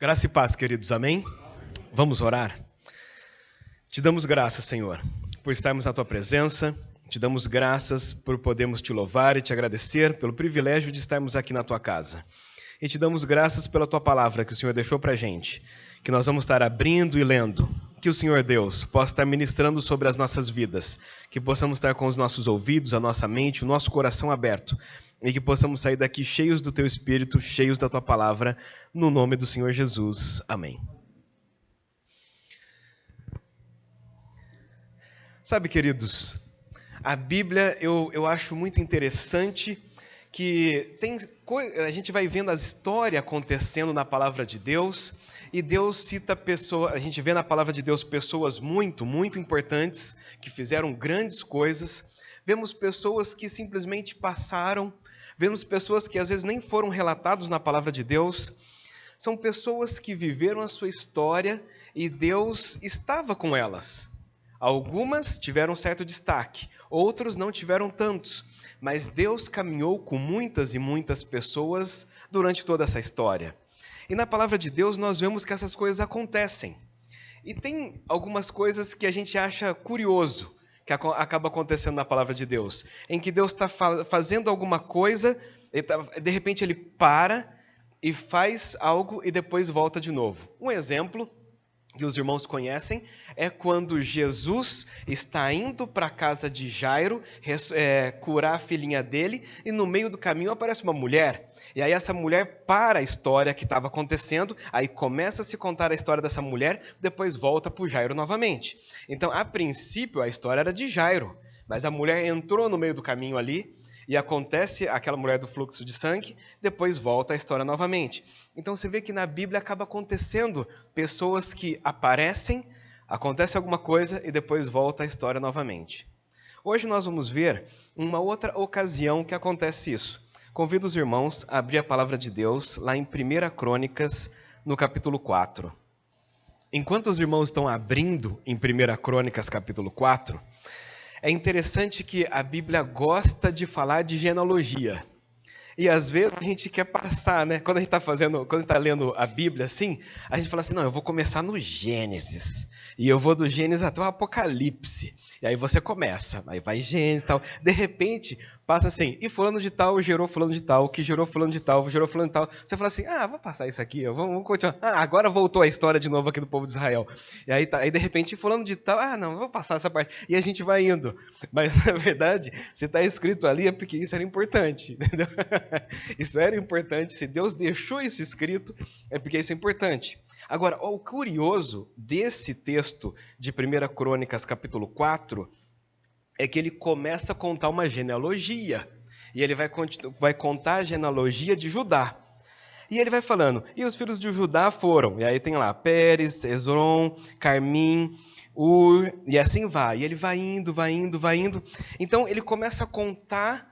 Graça e paz, queridos, amém? Vamos orar? Te damos graças, Senhor, por estarmos na Tua presença, te damos graças por podermos te louvar e te agradecer pelo privilégio de estarmos aqui na Tua casa. E te damos graças pela Tua palavra que o Senhor deixou para a gente, que nós vamos estar abrindo e lendo, que o Senhor Deus possa estar ministrando sobre as nossas vidas, que possamos estar com os nossos ouvidos, a nossa mente, o nosso coração aberto, e que possamos sair daqui cheios do Teu Espírito, cheios da Tua palavra, no nome do Senhor Jesus. Amém. Sabe, queridos, a Bíblia eu acho muito interessante que a gente vai vendo a história acontecendo na palavra de Deus, e Deus cita pessoas, a gente vê na palavra de Deus pessoas muito, muito importantes, que fizeram grandes coisas, vemos pessoas que simplesmente passaram, vemos pessoas que às vezes nem foram relatados na palavra de Deus, são pessoas que viveram a sua história e Deus estava com elas. Algumas tiveram certo destaque, outros não tiveram tantos, mas Deus caminhou com muitas e muitas pessoas durante toda essa história. E na palavra de Deus nós vemos que essas coisas acontecem. E tem algumas coisas que a gente acha curioso, que acaba acontecendo na palavra de Deus, em que Deus está fazendo alguma coisa, de repente ele para e faz algo e depois volta de novo. Um exemplo que os irmãos conhecem é quando Jesus está indo para a casa de Jairo curar a filhinha dele, e no meio do caminho aparece uma mulher, e aí essa mulher para a história que estava acontecendo, aí começa a se contar a história dessa mulher, depois volta para o Jairo novamente. Então, a princípio, a história era de Jairo, mas a mulher entrou no meio do caminho ali, e acontece aquela mulher do fluxo de sangue, depois volta a história novamente. Então você vê que na Bíblia acaba acontecendo pessoas que aparecem, acontece alguma coisa e depois volta a história novamente. Hoje nós vamos ver uma outra ocasião que acontece isso. Convido os irmãos a abrir a palavra de Deus lá em 1 Crônicas, no capítulo 4. Enquanto os irmãos estão abrindo em 1 Crônicas, capítulo 4, é interessante que a Bíblia gosta de falar de genealogia. E às vezes a gente quer passar, né? Quando a gente está lendo a Bíblia assim, a gente fala assim, não, eu vou começar no Gênesis. E eu vou do Gênesis até o Apocalipse. E aí você começa, aí vai Gênesis e tal. De repente, passa assim, e fulano de tal gerou fulano de tal, que gerou fulano de tal, gerou fulano de tal. Você fala assim, vou passar isso aqui, vamos continuar. Agora voltou a história de novo aqui do povo de Israel. E aí, aí de repente, fulano de tal, não, vou passar essa parte. E a gente vai indo. Mas, na verdade, se está escrito ali é porque isso era importante, entendeu? Isso era importante, se Deus deixou isso escrito, é porque isso é importante. Agora, o curioso desse texto de 1 Crônicas, capítulo 4, é que ele começa a contar uma genealogia. E ele vai contar a genealogia de Judá. E ele vai falando, e os filhos de Judá foram, e aí tem lá Pérez, Hezron, Carmim, Ur, e assim vai. E ele vai indo. Então ele começa a contar,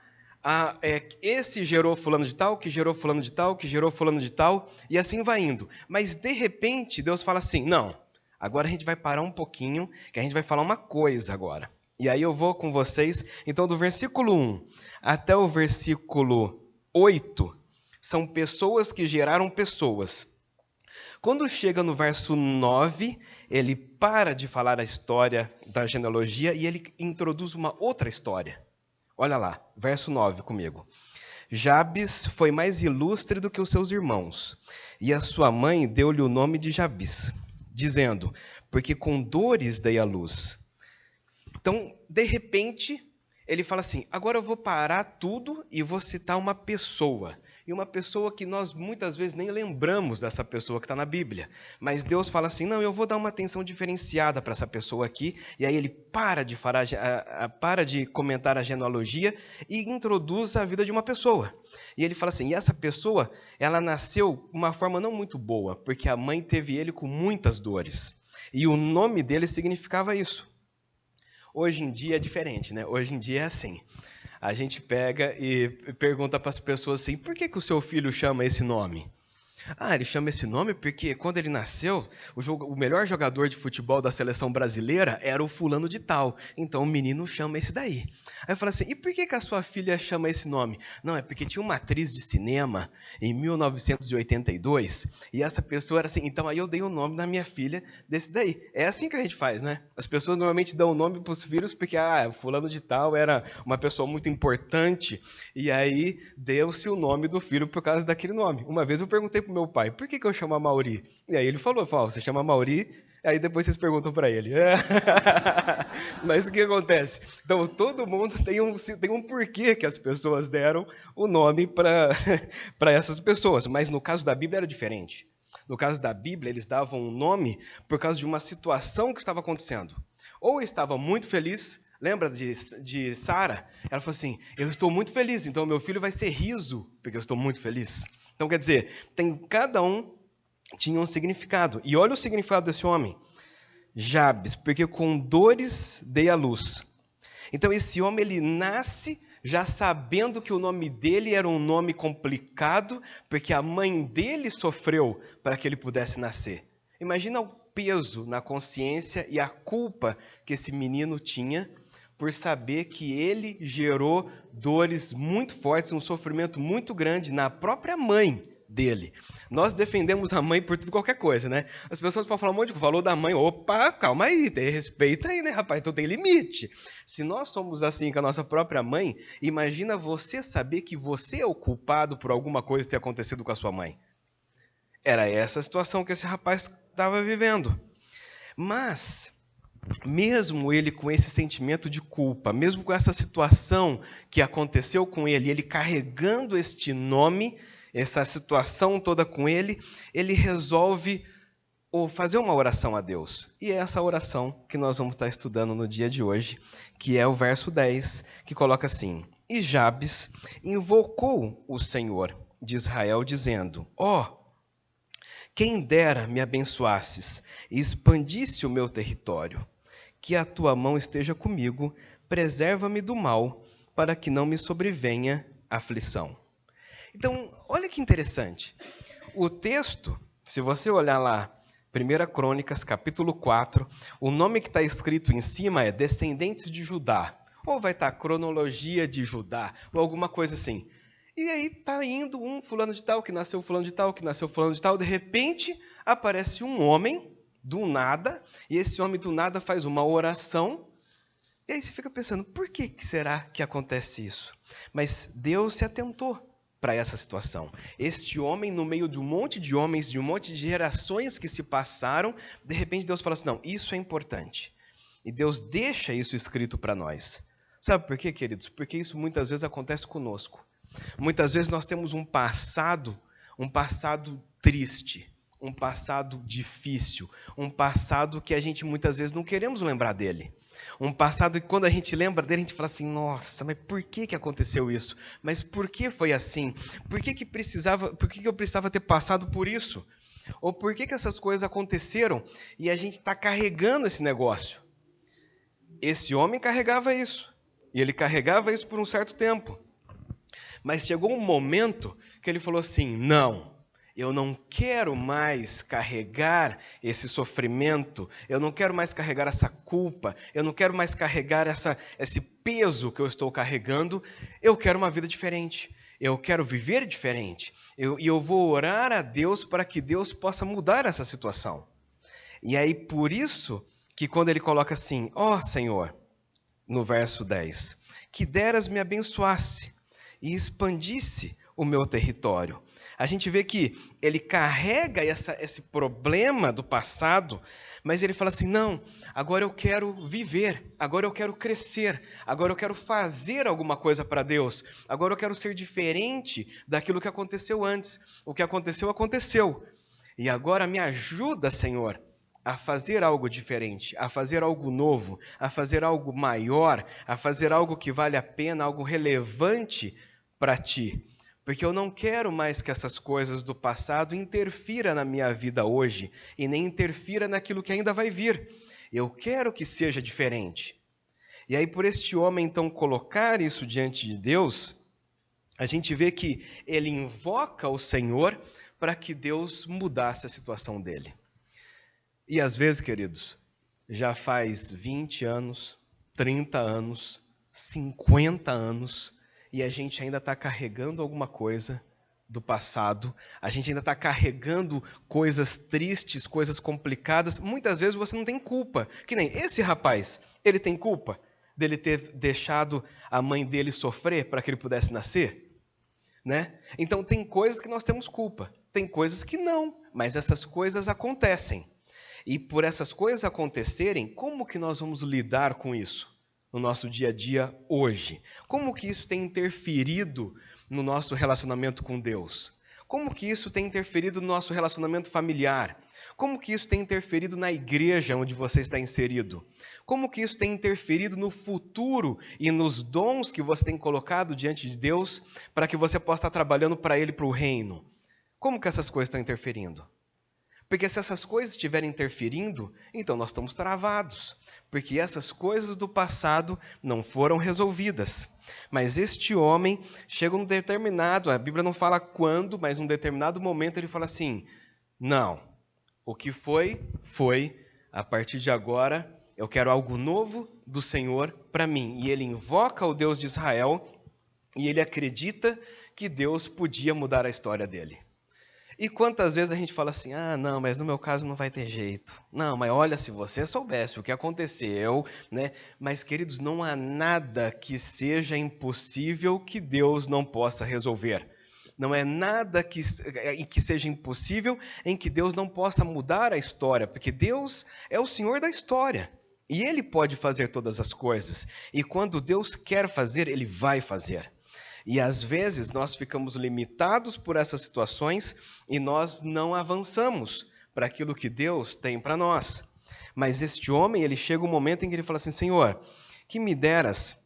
esse gerou fulano de tal, que gerou fulano de tal, que gerou fulano de tal, e assim vai indo. Mas de repente Deus fala assim, não, agora a gente vai parar um pouquinho, que a gente vai falar uma coisa agora. E aí eu vou com vocês, então do versículo 1 até o versículo 8, são pessoas que geraram pessoas. Quando chega no verso 9, ele para de falar a história da genealogia e ele introduz uma outra história. Olha lá, verso 9 comigo. Jabes foi mais ilustre do que os seus irmãos, e a sua mãe deu-lhe o nome de Jabes, dizendo, porque com dores dei à luz. Então, de repente, ele fala assim, agora eu vou parar tudo e vou citar uma pessoa. E uma pessoa que nós muitas vezes nem lembramos dessa pessoa que está na Bíblia. Mas Deus fala assim, não, eu vou dar uma atenção diferenciada para essa pessoa aqui. E aí ele para de comentar a genealogia e introduz a vida de uma pessoa. E ele fala assim, e essa pessoa, ela nasceu de uma forma não muito boa, porque a mãe teve ele com muitas dores. E o nome dele significava isso. Hoje em dia é diferente, né? Hoje em dia é assim. A gente pega e pergunta para as pessoas assim, por que o seu filho chama esse nome? Ah, ele chama esse nome porque quando ele nasceu, o melhor jogador de futebol da seleção brasileira era o fulano de tal. Então o menino chama esse daí. Aí eu falo assim, e por que a sua filha chama esse nome? Não, é porque tinha uma atriz de cinema em 1982 e essa pessoa era assim, então aí eu dei o nome da minha filha desse daí. É assim que a gente faz, né? As pessoas normalmente dão o nome para os filhos porque, fulano de tal era uma pessoa muito importante e aí deu-se o nome do filho por causa daquele nome. Uma vez eu perguntei pro meu pai, por que eu chamo Mauri? E aí ele falou, você chama Mauri, aí depois vocês perguntam para ele. Mas o que acontece? Então todo mundo tem um porquê que as pessoas deram o nome para essas pessoas, mas no caso da Bíblia era diferente. No caso da Bíblia, eles davam um nome por causa de uma situação que estava acontecendo. Ou estava muito feliz, lembra de Sara? Ela falou assim, eu estou muito feliz, então meu filho vai ser Riso, porque eu estou muito feliz. Então quer dizer, cada um tinha um significado. E olha o significado desse homem. Jabes, porque com dores dei à luz. Então esse homem, ele nasce já sabendo que o nome dele era um nome complicado, porque a mãe dele sofreu para que ele pudesse nascer. Imagina o peso na consciência e a culpa que esse menino tinha por saber que ele gerou dores muito fortes, um sofrimento muito grande na própria mãe dele. Nós defendemos a mãe por tudo qualquer coisa, né? As pessoas podem falar um monte de coisa, falou da mãe, opa, calma aí, tem respeito aí, né, rapaz? Então tem limite. Se nós somos assim com a nossa própria mãe, imagina você saber que você é o culpado por alguma coisa ter acontecido com a sua mãe. Era essa a situação que esse rapaz estava vivendo. Mas, mesmo ele com esse sentimento de culpa, mesmo com essa situação que aconteceu com ele, ele carregando este nome, essa situação toda com ele, ele resolve fazer uma oração a Deus. E é essa oração que nós vamos estar estudando no dia de hoje, que é o verso 10, que coloca assim: E Jabes invocou o Senhor de Israel, dizendo: quem dera me abençoasses e expandisse o meu território, que a tua mão esteja comigo, preserva-me do mal, para que não me sobrevenha aflição. Então, olha que interessante. O texto, se você olhar lá, 1 Crônicas, capítulo 4, o nome que está escrito em cima é Descendentes de Judá. Ou vai estar Cronologia de Judá, ou alguma coisa assim. E aí está indo um fulano de tal, que nasceu fulano de tal, que nasceu fulano de tal. De repente, aparece um homem, do nada, e esse homem do nada faz uma oração. E aí você fica pensando, por que será que acontece isso? Mas Deus se atentou para essa situação. Este homem, no meio de um monte de homens, de um monte de gerações que se passaram, de repente Deus fala assim, não, isso é importante. E Deus deixa isso escrito para nós. Sabe por quê, queridos? Porque isso muitas vezes acontece conosco. Muitas vezes nós temos um passado triste, um passado difícil, um passado que a gente muitas vezes não queremos lembrar dele. Um passado que quando a gente lembra dele, a gente fala assim, nossa, mas por que aconteceu isso? Mas por que foi assim? Por que eu precisava ter passado por isso? Ou por que essas coisas aconteceram e a gente está carregando esse negócio? Esse homem carregava isso. E ele carregava isso por um certo tempo. Mas chegou um momento que ele falou assim, não. Eu não quero mais carregar esse sofrimento, eu não quero mais carregar essa culpa, eu não quero mais carregar esse peso que eu estou carregando, eu quero uma vida diferente, eu quero viver diferente. E eu vou orar a Deus para que Deus possa mudar essa situação. E aí por isso que quando ele coloca assim, Senhor, no verso 10, que deras me abençoasse e expandisse o meu território. A gente vê que ele carrega esse problema do passado, mas ele fala assim, não, agora eu quero viver, agora eu quero crescer, agora eu quero fazer alguma coisa para Deus, agora eu quero ser diferente daquilo que aconteceu antes. O que aconteceu, aconteceu. E agora me ajuda, Senhor, a fazer algo diferente, a fazer algo novo, a fazer algo maior, a fazer algo que vale a pena, algo relevante para Ti. Porque eu não quero mais que essas coisas do passado interfiram na minha vida hoje e nem interfira naquilo que ainda vai vir. Eu quero que seja diferente. E aí, por este homem, então, colocar isso diante de Deus, a gente vê que ele invoca o Senhor para que Deus mudasse a situação dele. E às vezes, queridos, já faz 20 anos, 30 anos, 50 anos, e a gente ainda está carregando alguma coisa do passado, a gente ainda está carregando coisas tristes, coisas complicadas. Muitas vezes você não tem culpa, que nem esse rapaz, ele tem culpa dele ter deixado a mãe dele sofrer para que ele pudesse nascer? Né? Então tem coisas que nós temos culpa, tem coisas que não, mas essas coisas acontecem. E por essas coisas acontecerem, como que nós vamos lidar com isso no nosso dia a dia hoje? Como que isso tem interferido no nosso relacionamento com Deus? Como que isso tem interferido no nosso relacionamento familiar? Como que isso tem interferido na igreja onde você está inserido? Como que isso tem interferido no futuro e nos dons que você tem colocado diante de Deus para que você possa estar trabalhando para Ele, para o reino? Como que essas coisas estão interferindo? Porque se essas coisas estiverem interferindo, então nós estamos travados. Porque essas coisas do passado não foram resolvidas. Mas este homem chega num determinado, a Bíblia não fala quando, mas num determinado momento ele fala assim, não, o que foi, foi, a partir de agora eu quero algo novo do Senhor para mim. E ele invoca o Deus de Israel e ele acredita que Deus podia mudar a história dele. E quantas vezes a gente fala assim, não, mas no meu caso não vai ter jeito. Não, mas olha, se você soubesse o que aconteceu, né? Mas, queridos, não há nada que seja impossível que Deus não possa resolver. Não é nada que seja impossível em que Deus não possa mudar a história, porque Deus é o Senhor da história. E Ele pode fazer todas as coisas. E quando Deus quer fazer, Ele vai fazer. E às vezes nós ficamos limitados por essas situações e nós não avançamos para aquilo que Deus tem para nós. Mas este homem, ele chega um momento em que ele fala assim, Senhor, que me deras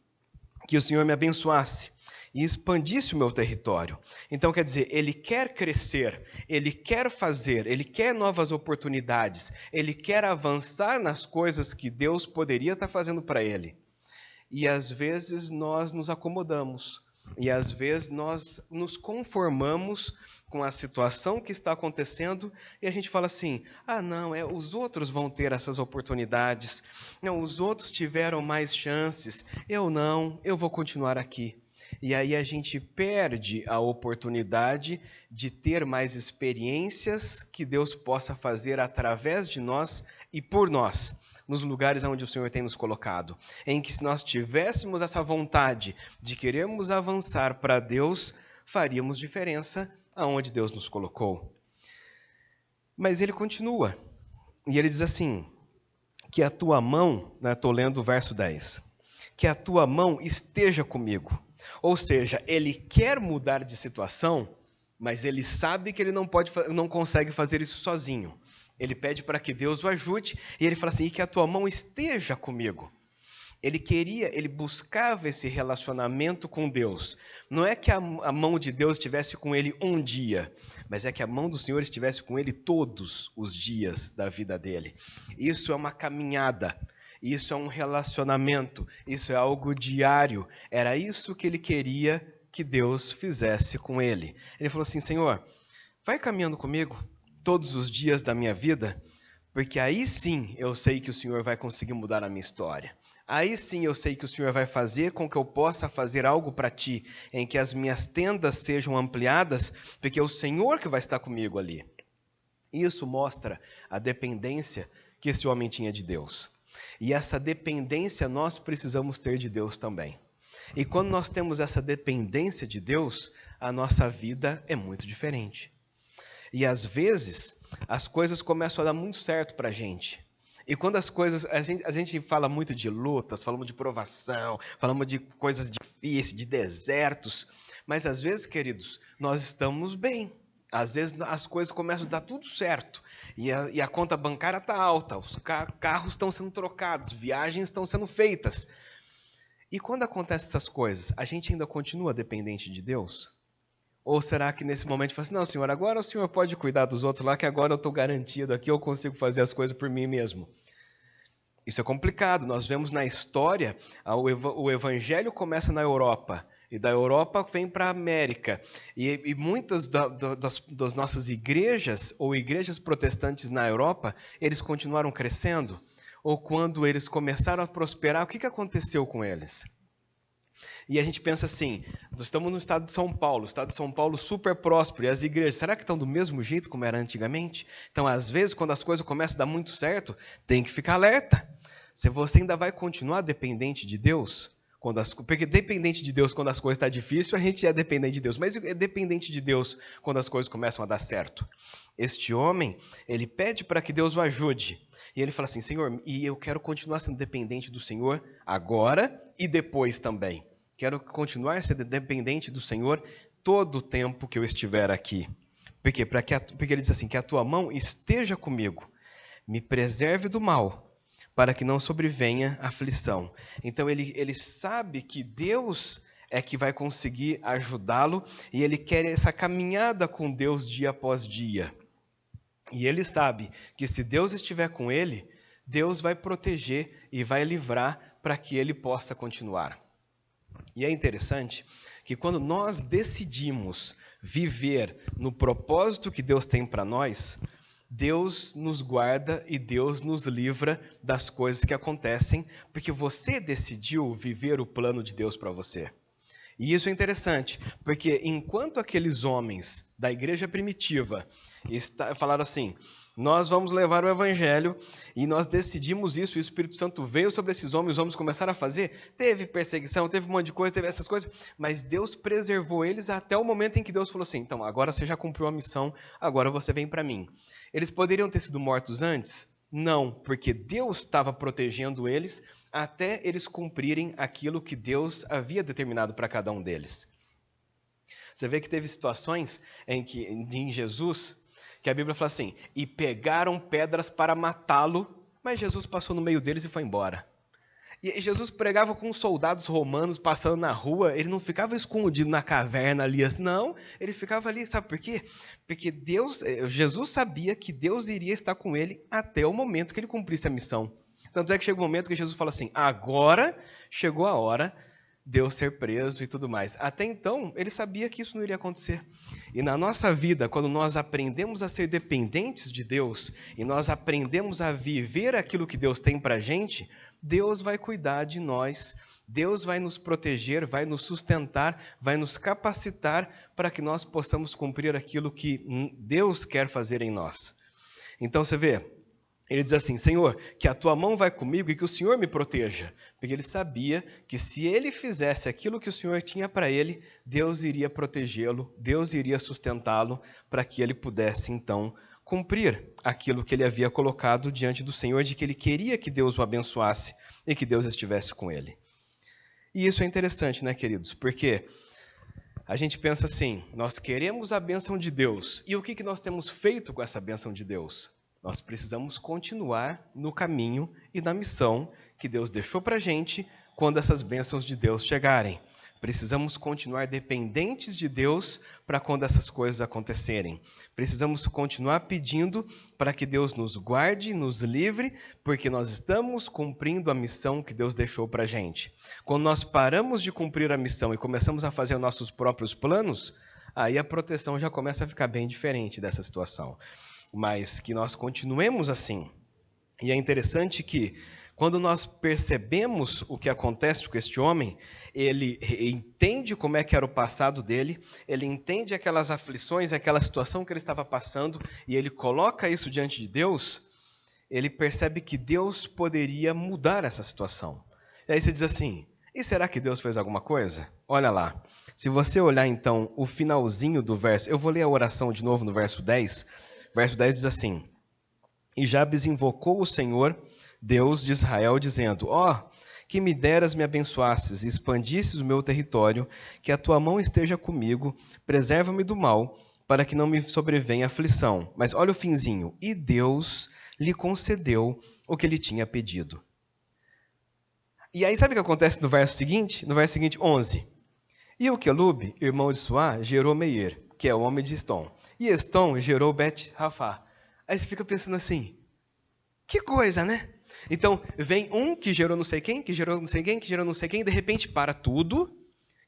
que o Senhor me abençoasse e expandisse o meu território. Então, quer dizer, ele quer crescer, ele quer fazer, ele quer novas oportunidades, ele quer avançar nas coisas que Deus poderia estar fazendo para ele. E às vezes nós nos acomodamos. E às vezes nós nos conformamos com a situação que está acontecendo e a gente fala assim, não, os outros vão ter essas oportunidades, não, os outros tiveram mais chances, eu não, eu vou continuar aqui. E aí a gente perde a oportunidade de ter mais experiências que Deus possa fazer através de nós e por nós, nos lugares onde o Senhor tem nos colocado. Em que se nós tivéssemos essa vontade de querermos avançar para Deus, faríamos diferença aonde Deus nos colocou. Mas ele continua, e ele diz assim, que a tua mão, estou lendo o verso 10, que a tua mão esteja comigo. Ou seja, ele quer mudar de situação, mas ele sabe que ele não consegue fazer isso sozinho. Ele pede para que Deus o ajude e ele fala assim, e que a tua mão esteja comigo. Ele buscava esse relacionamento com Deus. Não é que a mão de Deus estivesse com ele um dia, mas é que a mão do Senhor estivesse com ele todos os dias da vida dele. Isso é uma caminhada, isso é um relacionamento, isso é algo diário. Era isso que ele queria que Deus fizesse com ele. Ele falou assim, Senhor, vai caminhando comigo todos os dias da minha vida, porque aí sim eu sei que o Senhor vai conseguir mudar a minha história. Aí sim eu sei que o Senhor vai fazer com que eu possa fazer algo para Ti, em que as minhas tendas sejam ampliadas, porque é o Senhor que vai estar comigo ali. Isso mostra a dependência que esse homem tinha de Deus. E essa dependência nós precisamos ter de Deus também. E quando nós temos essa dependência de Deus, a nossa vida é muito diferente. E às vezes, as coisas começam a dar muito certo para a gente. E quando as coisas, a gente fala muito de lutas, falamos de provação, falamos de coisas difíceis, de desertos. Mas às vezes, queridos, nós estamos bem. Às vezes as coisas começam a dar tudo certo. E a conta bancária está alta, os carros estão sendo trocados, viagens estão sendo feitas. E quando acontecem essas coisas, a gente ainda continua dependente de Deus? Ou será que nesse momento fala assim, não, Senhor, agora o Senhor pode cuidar dos outros lá, que agora eu estou garantido aqui, eu consigo fazer as coisas por mim mesmo. Isso é complicado. Nós vemos na história, o evangelho começa na Europa, E da Europa vem para a América. E muitas das nossas igrejas, ou igrejas protestantes na Europa, eles continuaram crescendo. Ou quando eles começaram a prosperar, o que aconteceu com eles? E a gente pensa assim, nós estamos no estado de São Paulo super próspero, e as igrejas, será que estão do mesmo jeito como era antigamente? Então, às vezes, quando as coisas começam a dar muito certo, tem que ficar alerta. Se você ainda vai continuar dependente de Deus, porque dependente de Deus quando as coisas estão difíceis, a gente é dependente de Deus, mas é dependente de Deus quando as coisas começam a dar certo. Este homem, ele pede para que Deus o ajude, e ele fala assim, Senhor, e eu quero continuar sendo dependente do Senhor agora e depois também. Quero continuar sendo dependente do Senhor todo o tempo que eu estiver aqui. Por quê? Porque ele diz assim, que a tua mão esteja comigo, me preserve do mal, para que não sobrevenha aflição. Então ele sabe que Deus é que vai conseguir ajudá-lo, e ele quer essa caminhada com Deus dia após dia. E ele sabe que se Deus estiver com ele, Deus vai proteger e vai livrar para que ele possa continuar. E é interessante que quando nós decidimos viver no propósito que Deus tem para nós, Deus nos guarda e Deus nos livra das coisas que acontecem, porque você decidiu viver o plano de Deus para você. E isso é interessante, porque enquanto aqueles homens da igreja primitiva falaram assim, nós vamos levar o evangelho, e nós decidimos isso, e o Espírito Santo veio sobre esses homens, os homens começaram a fazer, teve perseguição, teve um monte de coisa, teve essas coisas, mas Deus preservou eles até o momento em que Deus falou assim, então agora você já cumpriu a missão, agora você vem para mim. Eles poderiam ter sido mortos antes? Não, porque Deus estava protegendo eles até eles cumprirem aquilo que Deus havia determinado para cada um deles. Você vê que teve situações em Jesus, que a Bíblia fala assim, e pegaram pedras para matá-lo, mas Jesus passou no meio deles e foi embora. E Jesus pregava com soldados romanos passando na rua, ele não ficava escondido na caverna ali, não, ele ficava ali, sabe por quê? Porque Jesus sabia que Deus iria estar com ele até o momento que ele cumprisse a missão. Tanto é que chega um momento que Jesus fala assim, agora chegou a hora de eu ser preso e tudo mais. Até então, ele sabia que isso não iria acontecer. E na nossa vida, quando nós aprendemos a ser dependentes de Deus, e nós aprendemos a viver aquilo que Deus tem para a gente, Deus vai cuidar de nós, Deus vai nos proteger, vai nos sustentar, vai nos capacitar para que nós possamos cumprir aquilo que Deus quer fazer em nós. Então você vê, ele diz assim, Senhor, que a tua mão vai comigo e que o Senhor me proteja. Porque ele sabia que se ele fizesse aquilo que o Senhor tinha para ele, Deus iria protegê-lo, Deus iria sustentá-lo para que ele pudesse então cumprir aquilo que ele havia colocado diante do Senhor, de que ele queria que Deus o abençoasse e que Deus estivesse com ele. E isso é interessante, né, queridos? Porque a gente pensa assim, nós queremos a bênção de Deus. E o que nós temos feito com essa bênção de Deus? Nós precisamos continuar no caminho e na missão que Deus deixou para a gente quando essas bênçãos de Deus chegarem. Precisamos continuar dependentes de Deus para quando essas coisas acontecerem. Precisamos continuar pedindo para que Deus nos guarde, nos livre, porque nós estamos cumprindo a missão que Deus deixou para a gente. Quando nós paramos de cumprir a missão e começamos a fazer nossos próprios planos, aí a proteção já começa a ficar bem diferente dessa situação. Mas que nós continuemos assim. E é interessante que, quando nós percebemos o que acontece com este homem, ele entende como é que era o passado dele, ele entende aquelas aflições, aquela situação que ele estava passando, e ele coloca isso diante de Deus, ele percebe que Deus poderia mudar essa situação. E aí você diz assim, e será que Deus fez alguma coisa? Olha lá, se você olhar então o finalzinho do verso, eu vou ler a oração de novo no verso 10, verso 10 diz assim, e Jabes invocou o Senhor, Deus de Israel, dizendo, que me deras, me abençoasses, e expandisses o meu território, que a tua mão esteja comigo, preserva-me do mal, para que não me sobrevenha aflição. Mas olha o finzinho, e Deus lhe concedeu o que ele tinha pedido. E aí sabe o que acontece no verso seguinte? No verso seguinte, 11. E o Quelube, irmão de Suá, gerou Meier, que é o homem de Estom. E Estom gerou Bet-Rafá. Aí você fica pensando assim, que coisa, né? Então, vem um que gerou não sei quem, que gerou não sei quem, que gerou não sei quem, de repente para tudo.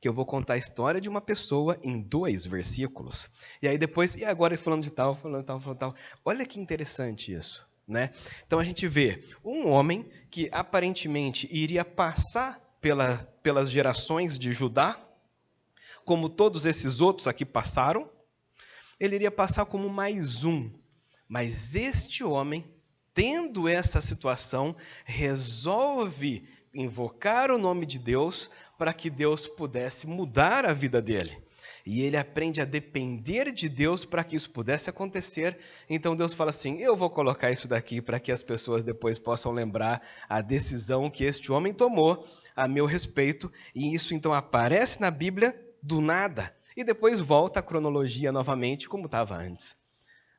que eu vou contar a história de uma pessoa em 2 versículos. E aí depois, e agora falando de tal, falando de tal, falando de tal. Olha que interessante isso, né? Então a gente vê um homem que aparentemente iria passar pelas gerações de Judá, como todos esses outros aqui passaram, ele iria passar como mais um. Mas este homem, tendo essa situação, resolve invocar o nome de Deus para que Deus pudesse mudar a vida dele. E ele aprende a depender de Deus para que isso pudesse acontecer. Então Deus fala assim, eu vou colocar isso daqui para que as pessoas depois possam lembrar a decisão que este homem tomou a meu respeito. E isso então aparece na Bíblia do nada. E depois volta a cronologia novamente como estava antes.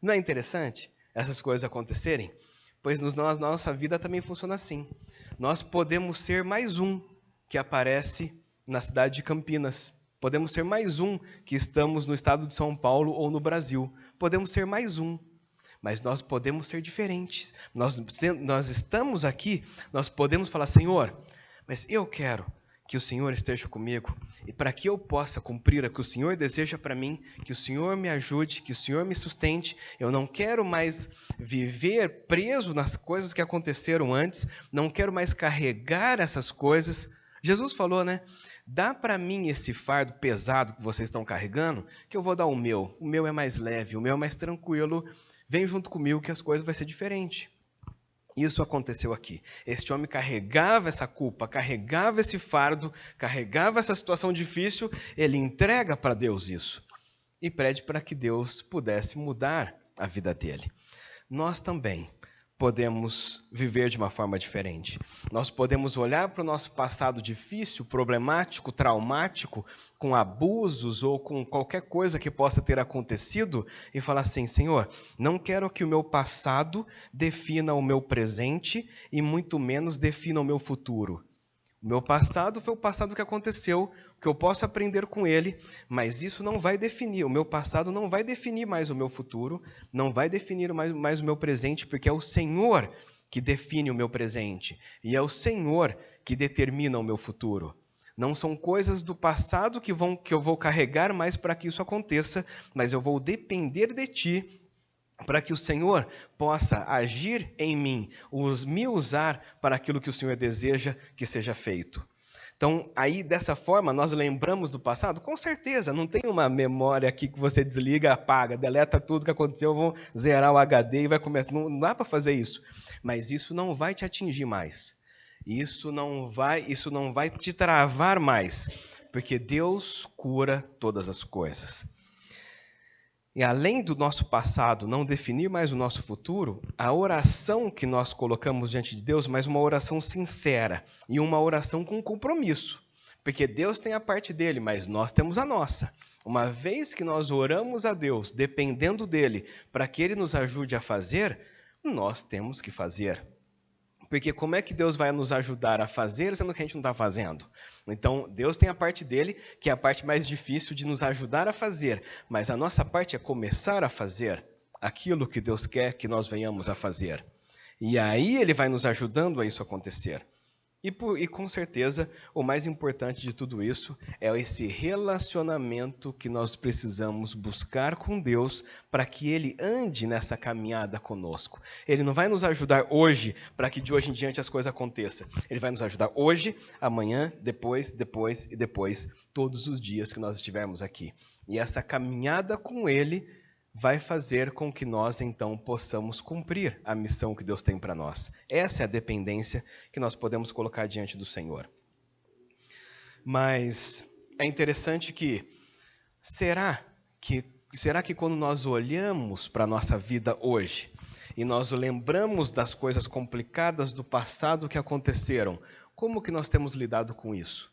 Não é interessante essas coisas acontecerem? Pois na nossa vida também funciona assim. Nós podemos ser mais um que aparece na cidade de Campinas. Podemos ser mais um que estamos no estado de São Paulo ou no Brasil. Podemos ser mais um. Mas nós podemos ser diferentes. Nós estamos aqui, nós podemos falar, Senhor, mas eu quero que o Senhor esteja comigo, e para que eu possa cumprir o que o Senhor deseja para mim, que o Senhor me ajude, que o Senhor me sustente. Eu não quero mais viver preso nas coisas que aconteceram antes, não quero mais carregar essas coisas. Jesus falou, né? Dá para mim esse fardo pesado que vocês estão carregando, que eu vou dar o meu. O meu é mais leve, o meu é mais tranquilo. Vem junto comigo que as coisas vão ser diferentes. Isso aconteceu aqui. Este homem carregava essa culpa, carregava esse fardo, carregava essa situação difícil, ele entrega para Deus isso e pede para que Deus pudesse mudar a vida dele. Nós também podemos viver de uma forma diferente. Nós podemos olhar para o nosso passado difícil, problemático, traumático, com abusos ou com qualquer coisa que possa ter acontecido e falar assim, Senhor, não quero que o meu passado defina o meu presente e muito menos defina o meu futuro. O meu passado foi o passado que aconteceu, o que eu posso aprender com ele, mas isso não vai definir, o meu passado não vai definir mais o meu futuro, não vai definir mais o meu presente, porque é o Senhor que define o meu presente e é o Senhor que determina o meu futuro. Não são coisas do passado que eu vou carregar mais para que isso aconteça, mas eu vou depender de Ti, para que o Senhor possa agir em mim, me usar para aquilo que o Senhor deseja que seja feito. Então, aí, dessa forma, nós lembramos do passado? Com certeza, não tem uma memória aqui que você desliga, apaga, deleta tudo que aconteceu, vou zerar o HD e vai começar. Não dá para fazer isso. Mas isso não vai te atingir mais. Isso não vai te travar mais, porque Deus cura todas as coisas. E além do nosso passado não definir mais o nosso futuro, a oração que nós colocamos diante de Deus, mas uma oração sincera e uma oração com compromisso. Porque Deus tem a parte dele, mas nós temos a nossa. Uma vez que nós oramos a Deus, dependendo dele, para que ele nos ajude a fazer, nós temos que fazer. Porque como é que Deus vai nos ajudar a fazer, sendo que a gente não está fazendo? Então, Deus tem a parte dele, que é a parte mais difícil de nos ajudar a fazer. Mas a nossa parte é começar a fazer aquilo que Deus quer que nós venhamos a fazer. E aí ele vai nos ajudando a isso acontecer. E com certeza, o mais importante de tudo isso é esse relacionamento que nós precisamos buscar com Deus para que Ele ande nessa caminhada conosco. Ele não vai nos ajudar hoje para que de hoje em diante as coisas aconteçam. Ele vai nos ajudar hoje, amanhã, depois, todos os dias que nós estivermos aqui. E essa caminhada com Ele vai fazer com que nós, então, possamos cumprir a missão que Deus tem para nós. Essa é a dependência que nós podemos colocar diante do Senhor. Mas é interessante que, será que quando nós olhamos para a nossa vida hoje, e nós lembramos das coisas complicadas do passado que aconteceram, como que nós temos lidado com isso?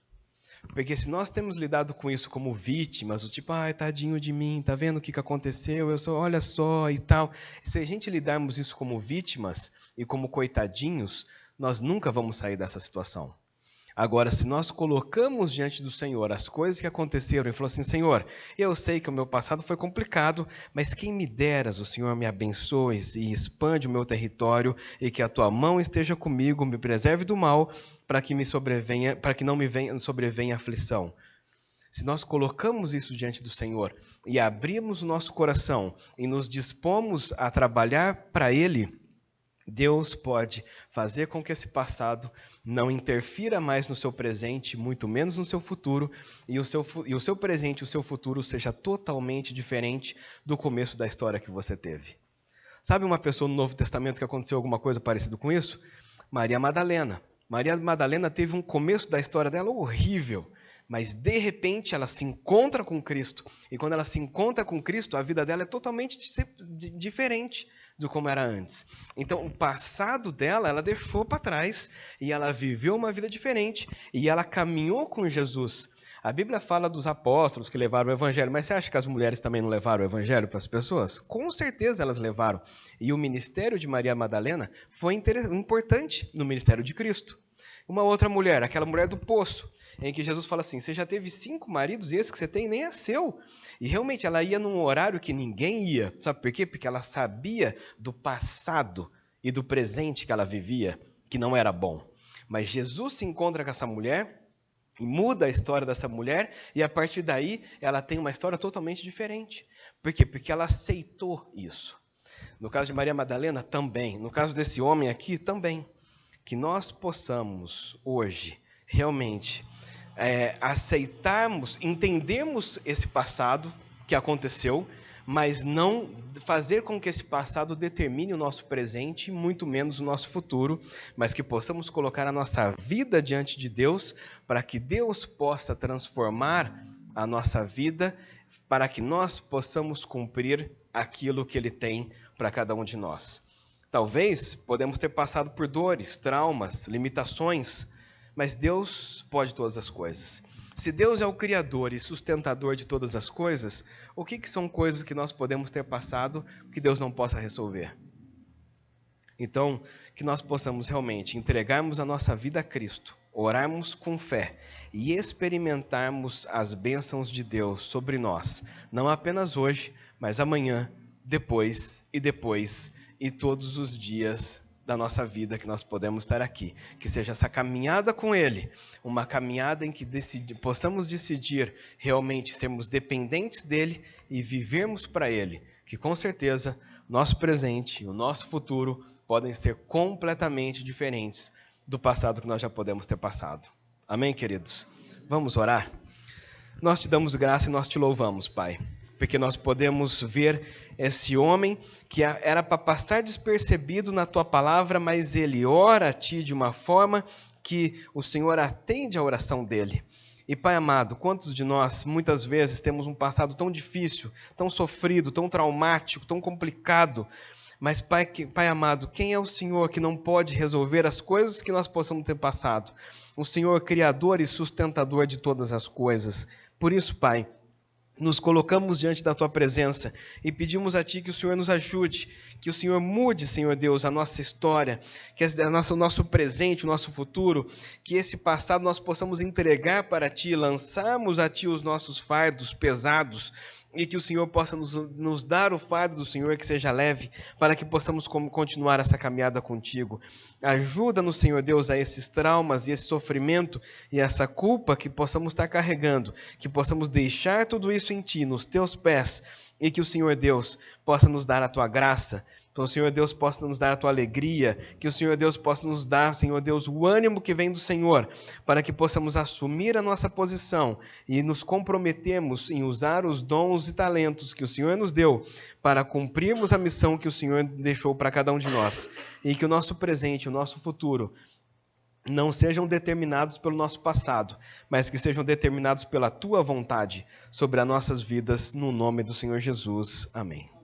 Porque se nós temos lidado com isso como vítimas, o tipo, ai, tadinho de mim, tá vendo o que aconteceu? Olha só e tal. Se a gente lidarmos isso como vítimas e como coitadinhos, nós nunca vamos sair dessa situação. Agora, se nós colocamos diante do Senhor as coisas que aconteceram e falou assim, Senhor, eu sei que o meu passado foi complicado, mas quem me deras, o Senhor me abençoe e expande o meu território e que a tua mão esteja comigo, me preserve do mal, para que não me sobrevenha aflição. se nós colocamos isso diante do Senhor e abrimos o nosso coração e nos dispomos a trabalhar para Ele, Deus pode fazer com que esse passado não interfira mais no seu presente, muito menos no seu futuro, e o seu presente e o seu futuro seja totalmente diferente do começo da história que você teve. Sabe uma pessoa no Novo Testamento que aconteceu alguma coisa parecida com isso? Maria Madalena. Maria Madalena teve um começo da história dela horrível, mas de repente ela se encontra com Cristo. E quando ela se encontra com Cristo, a vida dela é totalmente diferente do como era antes. Então o passado dela, ela deixou para trás e ela viveu uma vida diferente e ela caminhou com Jesus. A Bíblia fala dos apóstolos que levaram o evangelho, mas você acha que as mulheres também não levaram o evangelho para as pessoas? Com certeza elas levaram. E o ministério de Maria Madalena foi importante no ministério de Cristo. Uma outra mulher, aquela mulher do poço, em que Jesus fala assim, você já teve 5 maridos e esse que você tem nem é seu. E realmente ela ia num horário que ninguém ia. Sabe por quê? Porque ela sabia do passado e do presente que ela vivia, que não era bom. Mas Jesus se encontra com essa mulher e muda a história dessa mulher e a partir daí ela tem uma história totalmente diferente. Por quê? Porque ela aceitou isso. No caso de Maria Madalena, também. No caso desse homem aqui, também. Que nós possamos hoje realmente aceitarmos, entendermos esse passado que aconteceu, mas não fazer com que esse passado determine o nosso presente, muito menos o nosso futuro, mas que possamos colocar a nossa vida diante de Deus, para que Deus possa transformar a nossa vida, para que nós possamos cumprir aquilo que Ele tem para cada um de nós. Talvez podemos ter passado por dores, traumas, limitações, mas Deus pode todas as coisas. Se Deus é o Criador e sustentador de todas as coisas, o que são coisas que nós podemos ter passado que Deus não possa resolver? Então, que nós possamos realmente entregarmos a nossa vida a Cristo, orarmos com fé e experimentarmos as bênçãos de Deus sobre nós, não apenas hoje, mas amanhã, depois e todos os dias da nossa vida que nós podemos estar aqui. Que seja essa caminhada com Ele, uma caminhada em que possamos decidir realmente sermos dependentes dEle e vivermos para Ele, que com certeza nosso presente e o nosso futuro podem ser completamente diferentes do passado que nós já podemos ter passado. Amém, queridos? Vamos orar? Nós te damos graça e nós te louvamos, Pai, porque nós podemos ver esse homem que era para passar despercebido na Tua palavra, mas ele ora a Ti de uma forma que o Senhor atende a oração dele. E Pai amado, quantos de nós muitas vezes temos um passado tão difícil, tão sofrido, tão traumático, tão complicado, mas Pai amado, quem é o Senhor que não pode resolver as coisas que nós possamos ter passado? O Senhor criador e sustentador de todas as coisas. Por isso, Pai, nos colocamos diante da Tua presença e pedimos a Ti que o Senhor nos ajude, que o Senhor mude, Senhor Deus, a nossa história, que o nosso presente, o nosso futuro, que esse passado nós possamos entregar para Ti, lançarmos a Ti os nossos fardos pesados, e que o Senhor possa nos dar o fardo do Senhor que seja leve, para que possamos continuar essa caminhada contigo. Ajuda-nos, Senhor Deus, a esses traumas e esse sofrimento e essa culpa que possamos estar carregando, que possamos deixar tudo isso em Ti, nos Teus pés, e que o Senhor Deus possa nos dar a Tua graça, que o Senhor Deus possa nos dar a Tua alegria, que o Senhor Deus possa nos dar, Senhor Deus, o ânimo que vem do Senhor, para que possamos assumir a nossa posição e nos comprometermos em usar os dons e talentos que o Senhor nos deu para cumprirmos a missão que o Senhor deixou para cada um de nós. E que o nosso presente, o nosso futuro, não sejam determinados pelo nosso passado, mas que sejam determinados pela Tua vontade sobre as nossas vidas, no nome do Senhor Jesus. Amém.